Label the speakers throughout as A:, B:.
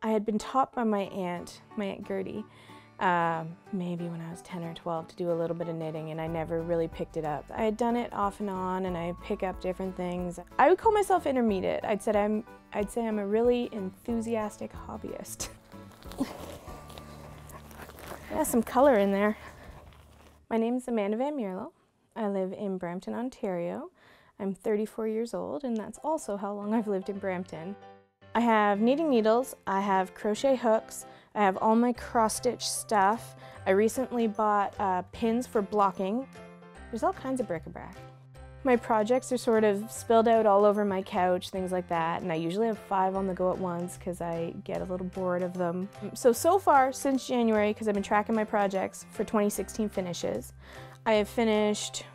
A: I had been taught by my Aunt Gertie, maybe when I was 10 or 12, to do a little bit of knitting, and I never really picked it up. I had done it off and on, and I pick up different things. I would call myself intermediate. I'd say I'm a really enthusiastic hobbyist. Yeah, some color in there. My name is Amanda Van Mierlo. I live in Brampton, Ontario. I'm 34 years old, and that's also how long I've lived in Brampton. I have knitting needles, I have crochet hooks, I have all my cross-stitch stuff. I recently bought pins for blocking. There's all kinds of bric-a-brac. My projects are sort of spilled out all over my couch, things like that, and I usually have 5 on the go at once because I get a little bored of them. So far, since January, because I've been tracking my projects for 2016 finishes, I have finished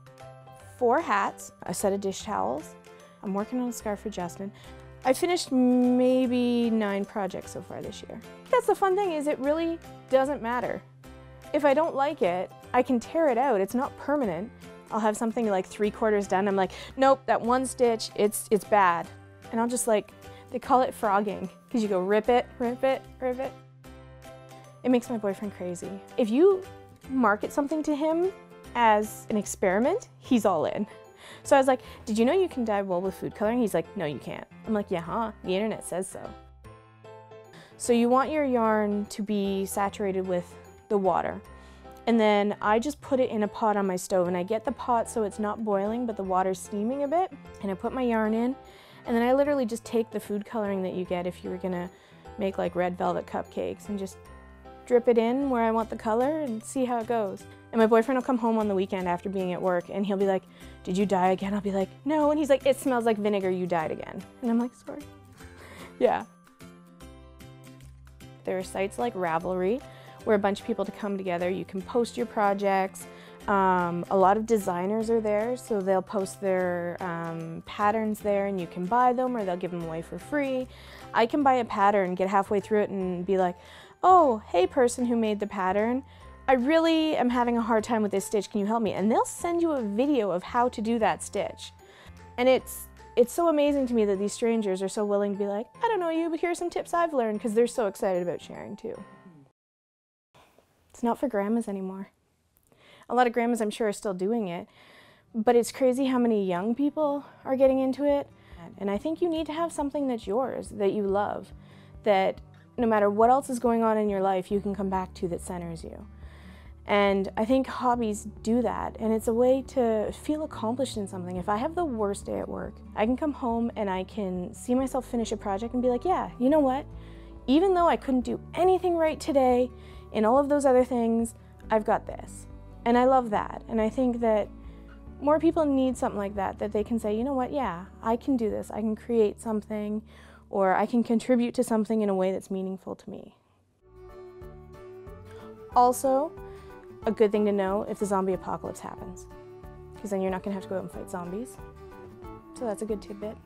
A: 4 hats, a set of dish towels. I'm working on a scarf for Justin. I finished maybe 9 projects so far this year. That's the fun thing, is it really doesn't matter. If I don't like it, I can tear it out. It's not permanent. I'll have something like 3/4 done. I'm like, nope, that one stitch, it's bad. And I'll just like, they call it frogging, because you go rip it, rip it, rip it. It makes my boyfriend crazy. If you market something to him as an experiment, he's all in. So I was like, did you know you can dye wool with food coloring? He's like, no, you can't. I'm like, yeah, huh? The internet says so. So you want your yarn to be saturated with the water. And then I just put it in a pot on my stove, and I get the pot so it's not boiling, but the water's steaming a bit. And I put my yarn in, and then I literally just take the food coloring that you get if you were gonna make like red velvet cupcakes, and just drip it in where I want the color and see how it goes. And my boyfriend will come home on the weekend after being at work, and he'll be like, did you dye again? I'll be like, no. And he's like, it smells like vinegar, you dyed again. And I'm like, sorry. Yeah. There are sites like Ravelry, where a bunch of people to come together. You can post your projects. A lot of designers are there, so they'll post their patterns there, and you can buy them, or they'll give them away for free. I can buy a pattern, get halfway through it, and be like, oh, hey person who made the pattern, I really am having a hard time with this stitch, can you help me? And they'll send you a video of how to do that stitch. And it's so amazing to me that these strangers are so willing to be like, I don't know you, but here are some tips I've learned, because they're so excited about sharing too. It's not for grandmas anymore. A lot of grandmas, I'm sure, are still doing it, but it's crazy how many young people are getting into it. And I think you need to have something that's yours, that you love, that no matter what else is going on in your life, you can come back to, that centers you. And I think hobbies do that, and it's a way to feel accomplished in something. If I have the worst day at work, I can come home and I can see myself finish a project and be like, yeah, you know what? Even though I couldn't do anything right today in all of those other things, I've got this. And I love that. And I think that more people need something like that, that they can say, you know what, yeah, I can do this. I can create something, or I can contribute to something in a way that's meaningful to me. Also, a good thing to know if the zombie apocalypse happens, because then you're not gonna have to go out and fight zombies. So that's a good tidbit.